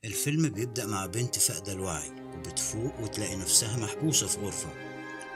الفيلم بيبدأ مع بنت فاقدة الوعي وبتفوق وتلاقي نفسها محبوسة في غرفة،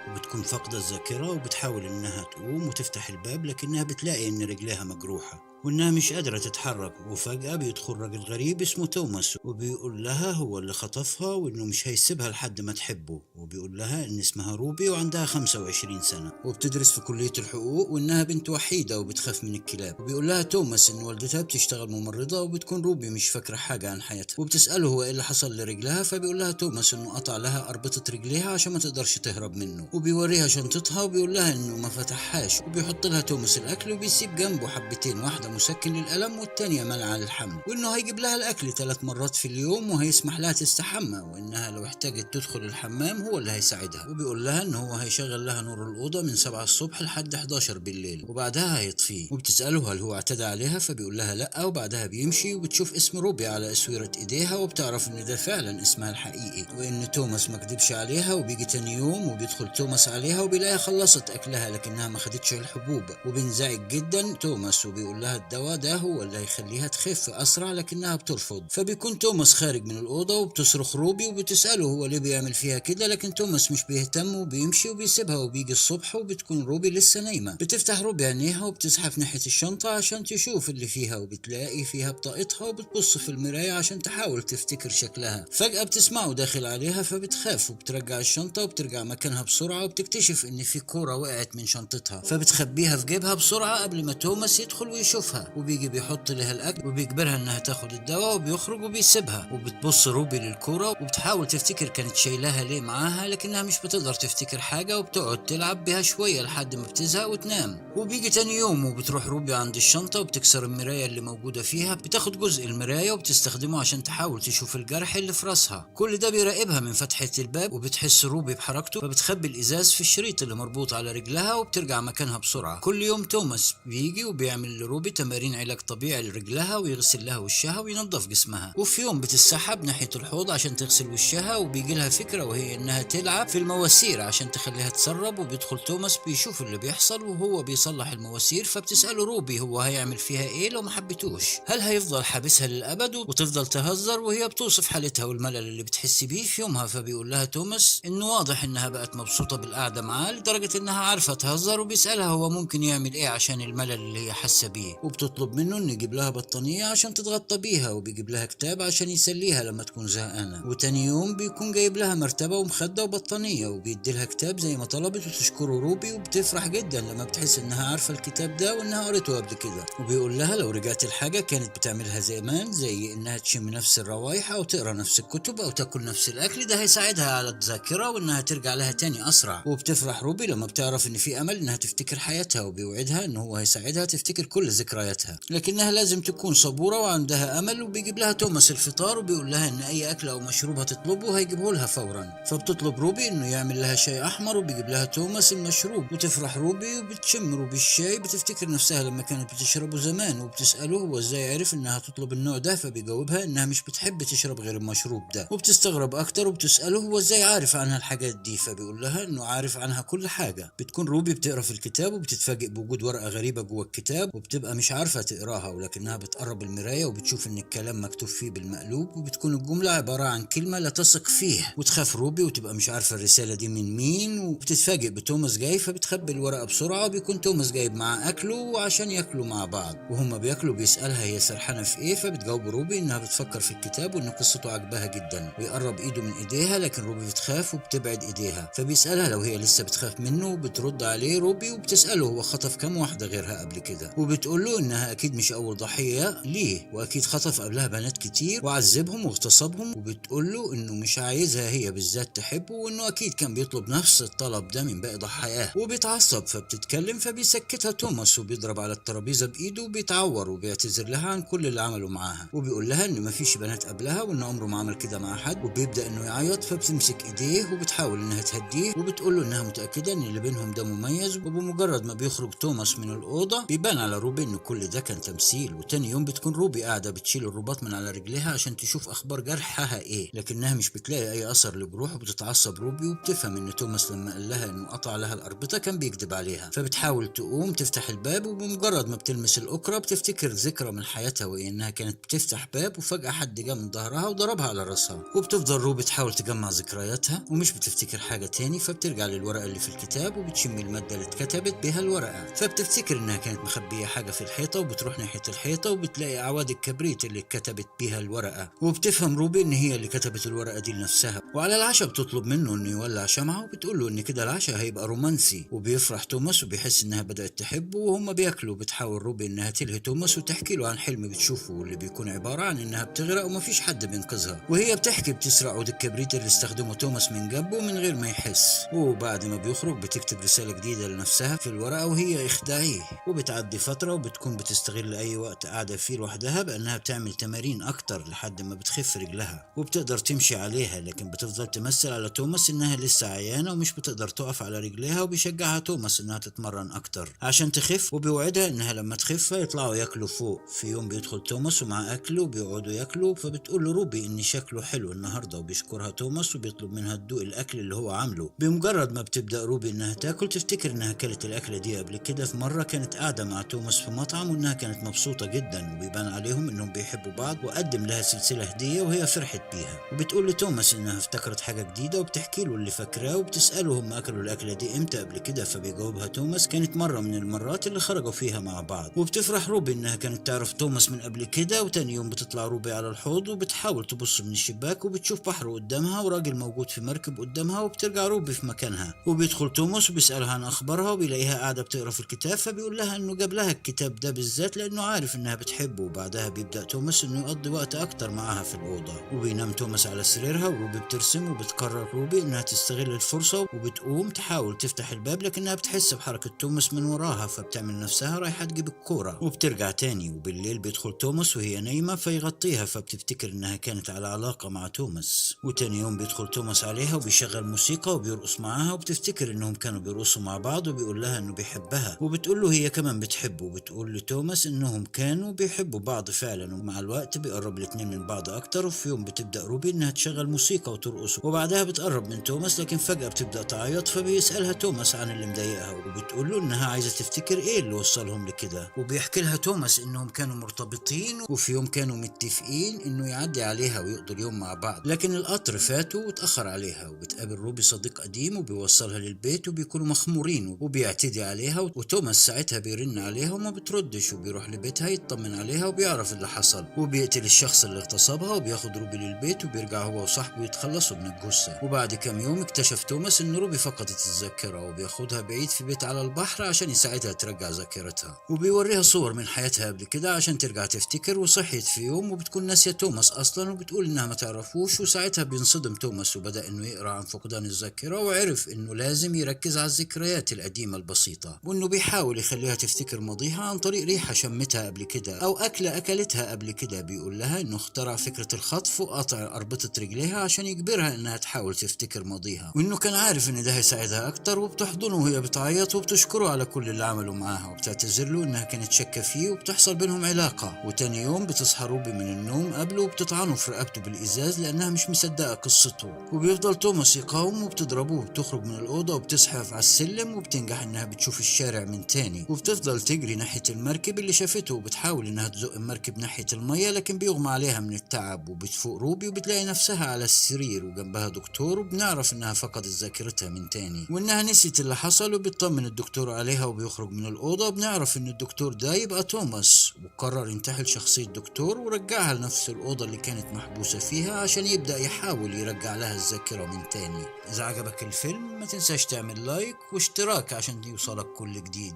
وبتكون فاقدة الذاكرة وبتحاول إنها تقوم وتفتح الباب، لكنها بتلاقي إن رجليها مجروحة وإنها مش قادرة تتحرك. وفجأة بيدخل راجل غريب اسمه توماس وبيقول لها هو اللي خطفها وإنه مش هيسيبها لحد ما تحبه، وبيقول لها إن اسمها روبي وعندها 25 سنة وبتدرس في كلية الحقوق وإنها بنت وحيدة وبتخاف من الكلاب. وبيقول لها توماس إن والدتها بتشتغل ممرضة، وبتكون روبي مش فاكرة حاجة عن حياتها وبتسأله هو إيه اللي حصل لرجلها، فبيقول لها توماس إنه قطع لها أربطة رجليها عشان ما تقدرش تهرب منه، وبيوريها شنطتها وبيقول لها انه ما فتحهاش، وبيحط لها توماس الاكل وبيسيب جنبه حبتين، واحده مسكن للالم والتانيه منع للحمل، وانه هيجيب لها الاكل 3 مرات في اليوم وهيسمح لها تستحمى، وانها لو احتاجت تدخل الحمام هو اللي هيساعدها. وبيقول لها ان هو هيشغل لها نور الاوضه من 7 الصبح لحد 11 بالليل وبعدها هيطفيه. وبتساله هل هو اعتدى عليها، فبيقول لها لا، وبعدها بيمشي وبتشوف اسم روبي على اسوره ايديها وبتعرف ان ده فعلا اسمها الحقيقي، وان توماس ما كدبش عليها. وبيجي تاني يوم وبيدخل توماس عليها وبيلاقيها خلصت اكلها لكنها ما خدتش الحبوب، وبينزعج جدا توماس وبيقول لها الدواء ده هو اللي هيخليها تخف اسرع، لكنها بترفض. فبيكون توماس خارج من الاوضه وبتصرخ روبي وبتساله هو ليه بيعمل فيها كده، لكن توماس مش بيهتم وبيمشي وبيسيبها. وبيجي الصبح وبتكون روبي لسه نايمه، بتفتح روبي عينيها وبتزحف ناحيه الشنطه عشان تشوف اللي فيها، وبتلاقي فيها بطاقتها وبتبص في المرايه عشان تحاول تفتكر شكلها. فجاه بتسمعه داخل عليها فبتخاف وبترجع الشنطه وبترجع مكانها بسرعه، وبتكتشف ان في كوره وقعت من شنطتها فبتخبيها في جيبها بسرعه قبل ما توماس يدخل ويشوفها. وبيجي بيحط لها الاكل وبيجبرها انها تاخد الدواء وبيخرج وبيسيبها. وبتبص روبي للكوره وبتحاول تفتكر كانت شايلاها ليه معاها، لكنها مش بتقدر تفتكر حاجه وبتقعد تلعب بيها شويه لحد ما بتزهق وتنام. وبيجي تاني يوم وبتروح روبي عند الشنطه وبتكسر المرايه اللي موجوده فيها، بتاخد جزء المرايه وبتستخدمه عشان تحاول تشوف الجرح اللي في راسها. كل ده بيراقبها من فتحه الباب، وبتحس روبي بحركته فبتخبي الازاز في الشريط اللي مربوط على رجلها وبترجع مكانها بسرعه. كل يوم توماس بيجي وبيعمل لروبي تمارين علاج طبيعي لرجلها ويغسل لها وشها وينظف جسمها. وفي يوم بتتسحب ناحيه الحوض عشان تغسل وشها وبيجي لها فكره، وهي انها تلعب في المواسير عشان تخليها تسرب. وبيدخل توماس بيشوف اللي بيحصل وهو بيصلح المواسير، فبتساله روبي هو هيعمل فيها ايه لو ما حبتوش، هل هيفضل حابسها للابد؟ وتفضل تهزر وهي بتوصف حالتها والملل اللي بتحس بيه في يومها. فبيقول لها توماس انه واضح انها بقت مبسوطه بالقعده معاه لدرجه انها عارفه تهزر، وبيسالها هو ممكن يعمل ايه عشان الملل اللي هي حاسه بيه، وبتطلب منه انه يجيب لها بطانيه عشان تتغطى بيها، وبيجيب لها كتاب عشان يسليها لما تكون زهقانه. وتاني يوم بيكون جايب لها مرتبه ومخده وبطانيه وبيدي لها كتاب زي ما طلبت، وتشكره روبي وبتفرح جدا لما بتحس انها عارفه الكتاب ده وانها قريته قبل كده. وبيقول لها لو رجعت الحاجه كانت بتعملها زمان، زي انها تشم نفس الروايح او تقرا نفس الكتب او تاكل نفس الاكل، ده هيساعدها على الذاكره وانها ترجع لها تاني اسرع. وبتفرح روبي لما بتعرف ان في امل انها تفتكر حياتها، وبيوعدها ان هو هيساعدها تفتكر كل ذكرياتها، لكنها لازم تكون صبوره وعندها امل. وبيجيب لها توماس الفطار وبيقول لها ان اي اكل او مشروب هتطلبه هيجيبه لها فورا. فبتطلب روبي انه يعمل لها شاي احمر وبيجيب لها توماس المشروب، وتفرح روبي وبتشم روبي الشاي، بتفتكر نفسها لما كانت بتشربه زمان، وبتساله هو ازاي عرف انها تطلب النوع ده، فبيجاوبها انها مش بتحب تشرب غير المشروب ده. وبتستغرب اكتر وبتساله هو ازاي عارف عنها الحاجات دي، فبيقول لها انه عارف عنها كل حاجه. بتكون روبي بتقرا في الكتاب وبتتفاجئ بوجود ورقه غريبه جوه الكتاب، وبتبقى مش عارفه تقراها، ولكنها بتقرب المرايه وبتشوف ان الكلام مكتوب فيه بالمقلوب، وبتكون الجمله عباره عن كلمه لا تثق فيه. وتخاف روبي وتبقى مش عارفه الرساله دي من مين، وبتتفاجئ بتوماس جاي فبتخبي الورقه بسرعه. وبيكون توماس جايب معاه اكله وعشان ياكلوا مع بعض، وهما بياكلوا بيسالها هي سرحانه في ايه، فبتجاوب روبي انها بتفكر في الكتاب وان قصته عجبها جدا، ويقرب ايده من ايديها لكن روبي بتخاف وبتبعد ايديها. فبيسالها لو هي لسه بتخاف منه، وبترد عليه روبي وبتساله هو خطف كام واحده غيرها قبل كده، وبتقول له انها اكيد مش اول ضحيه ليه، واكيد خطف قبلها بنات كتير وعذبهم واغتصبهم. وبتقول له انه مش عايزها هي بالذات تحبه، وانه اكيد كان بيطلب نفس الطلب ده من باقي ضحاياه. وبيتعصب فبتتكلم فبيسكتها توماس وبيضرب على الترابيزه بايده وبيتعور وبيعتذر لها عن كل اللي عمله معاها، وبيقول لها ان مفيش بنات قبلها وان عمره ما عمل كده مع حد. وبيبدا انه يعيط فبتمسك ايديه وبتحاول انها تهديه، وبتقول له انها متاكده ان اللي بينهم ده مميز. وبمجرد ما بيخرج توماس من الاوضه بيبان على روبي انه كل ده كان تمثيل. وتاني يوم بتكون روبي قاعدة بتشيل الرباط من على رجليها عشان تشوف أخبار جرحها إيه، لكنها مش بتلاقي أي أثر لجروح، وبتتعصب روبي وبتفهم إن توماس لما قال لها إنه قطع لها الأربطة كان بيكذب عليها. فبتحاول تقوم تفتح الباب، وبمجرد ما بتلمس الأكرة بتفتكر ذكرى من حياتها، وهي إنها كانت بتفتح باب وفجأة حد جه من ظهرها وضربها على راسها. وبتفضل روبي تحاول تجمع ذكرياتها ومش بتفتكر حاجة تاني. فبترجع للورقة اللي في الكتاب وبتشم المادة اللي اتكتبت بها الورقة، فبتفتكر إنها كانت مخبية حاجة في الحيطة، وبتروح ناحية الحيطة وبتلاقي أعواد الكبريت اللي اتكتبت بيها الورقة. وبتفهم روبي إن هي اللي كتبت الورقة دي لنفسها. وعلى العشاء بتطلب منه إنه يولع شمعة، وبتقول له إن كده العشاء هيبقى رومانسي. وبيفرح توماس وبيحس إنها بدأت تحبه. وهم بياكلوا بتحاول روبي إنها تلهي توماس وتحكي له عن حلم بتشوفه، واللي بيكون عبارة عن إنها بتغرق ومفيش حد بينقذها. وهي بتحكي بتسرق عود الكبريت اللي استخدمه توماس من جنبه من غير ما يحس. وبعد ما بيخرج بتكتب رسالة جديدة لنفسها في الورقة وهي اخدعيه. وبتعدي فترة وبتكون بتستغل أي وقت قاعدة فيه لوحدها بأنها بتعمل تمارين أكتر لحد ما بتخف رجلها وبتقدر تمشي عليها، لكن بتفضل تمثل على توماس إنها لسه عيانة ومش بتقدر تقف على رجليها. وبيشجعها توماس إنها تتمرن أكتر عشان تخف، وبيوعدها إنها لما تخف يطلعوا ياكلوا فوق. في يوم بيدخل توماس ومع أكله وبيقعدوا ياكلوا، فبتقول له روبي إن شكله حلو النهاردة، وبيشكرها توماس وبيطلب منها تدوق الأكل اللي هو عامله. بمجرد ما بتبدأ روبي إنها تاكل تفتكر إنها كلت الأكلة دي قبل كده في مرة كانت قاعدة مع توماس في مطعم، وإنها كانت مبسوطة جدا وبيبان عليهم إنهم بيحبوا بعض. وقدم لها سلسلة هدية وهي فرحت بيها. وبتقول لتوماس إنها افتكرت حاجة جديدة وبتحكي له اللي فاكراه، وبتسأله هم أكلوا الأكلة دي إمتى قبل كده. فبيجاوبها توماس كانت مرة من المرات اللي خرجوا فيها مع بعض. وبتفرح روبي إنها كانت تعرف توماس من قبل كده. وتاني يوم بتطلع روبي على الحوض وبتحاول تبص من الشباك وبتشوف بحر قدامها وراجل موجود في مركب قدامها. وبترجع روبي في مكانها وبيدخل توماس وبيسألها عن أخبارها وبيلاقيها قاعدة بتقرا في الكتاب. فبيقول لها إنه جاب لها الكتاب ده بالذات لأنه عارف إنها بتحبه. وبعدها بيبدأ توماس إنه يقضي وقت أكتر معاها في الأوضة. وبينام توماس على سريرها وروبي بترسم. وبتقرر روبي إنها تستغل الفرصة وبتقوم تحاول تفتح الباب، لكنها بتحس بحركة توماس من وراها فبتعمل نفسها رايحة تجيب الكورة وبترجع تاني. وبالليل بيدخل توماس وهي نايمة فيغطيها، فبتفتكر إنها كانت على علاقة مع توماس. وتاني يوم بيدخل توماس عليها وبيشغل موسيقى وبيرقص معاها، وبتفتكر إنهم كانوا بيرقصوا مع بعض. وبيقول لها إنه بيحبها وبتقول له هي كمان بتحبه. وبتقول لتوماس إنهم كانوا بيحبوا بعض فعلا، ومع الوقت بيقرب الاتنين من بعض أكتر. وفي يوم بتبدأ روبي إنها تشغل موسيقى وترقص، وبعدها بتقرب من توماس لكن فجأة بتبدأ تعيط. فبيسألها توماس عن اللي مضايقها وبتقول له إنها عايزة تفتكر إيه اللي وصلهم لكده. وبيحكي لها توماس إنهم كانوا مرتبطين وفي يوم كانوا متفقين إنه يعدي عليها ويقضوا اليوم مع بعض، لكن القطر فاتوا واتأخر عليها. وبتقابل روبي صديق قديم وبيوصلها للبيت وبيكونوا مخمورين وبيعتدي عليها. وتوماس ساعتها بيرن عليها وما بتردش، وبيروح لبيتها يطمن عليها وبيعرف اللي حصل. وبيقتل الشخص اللي اغتصبها وبياخد روبي للبيت، وبيرجع هو وصاحبه يتخلصوا من الجثة. وبعد كام يوم اكتشف توماس ان روبي فقدت الذاكرة، وبياخدها بعيد في بيت على البحر عشان يساعدها ترجع ذاكرتها. وبيوريها صور من حياتها قبل كده عشان ترجع تفتكر. وصحيت في يوم وبتكون ناسية توماس اصلا، وبتقول انها ما تعرفوش. وساعتها بينصدم توماس وبدأ انه يقرأ عن فقدان الذاكرة، وعرف انه لازم يركز على الذكريات القديمة البسيطة، وانه بيحاول يخليها تفتكر ماضيها عن طريق ريحة شمتها قبل كده او اكلة اكلتها قبل كده. بيقول لها انه اخترع فكرة الخطف وقطع اربطة رجليها عشان يجبرها انها تحاول تفتكر ماضيها، وانه كان عارف ان ده هيساعدها اكتر. وبتحضنه وهي بتعيط وبتشكره على كل اللي عمله معاها، وبتعتذر له انها كانت شاكة فيه، وبتحصل بينهم علاقة. وتاني يوم بتصحى روبي من النوم قبله وبتطعنه في رقبته بالازاز لانها مش مصدقة قصته. وبيفضل توماس يقاوم وبتضربه وبتخرج من الاوضة وبتزحف على السلم، وبتنجح انها بتشوف الشارع من تاني. وبتفضل تجري ناحية المركب اللي شافته، وبتحاول انها تزق المركب ناحية المية لكن بيغمى عليها من التعب. وبتفوق روبي وبتلاقي نفسها على السرير وجنبها دكتور، وبنعرف انها فقدت ذاكرتها من تاني وانها نسيت اللي حصل. وبيطمن الدكتور عليها وبيخرج من الاوضة. وبنعرف ان الدكتور ده يبقى توماس، وقرر ينتحل شخصية دكتور ورجعها لنفس الاوضة اللي كانت محبوسة فيها عشان يبدأ يحاول يرجع لها الذاكرة من تاني. اذا عجبك الفيلم ما تنساش تعمل لايك واشتراك عشان يوصلك كل جديد.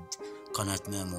قناة مامو.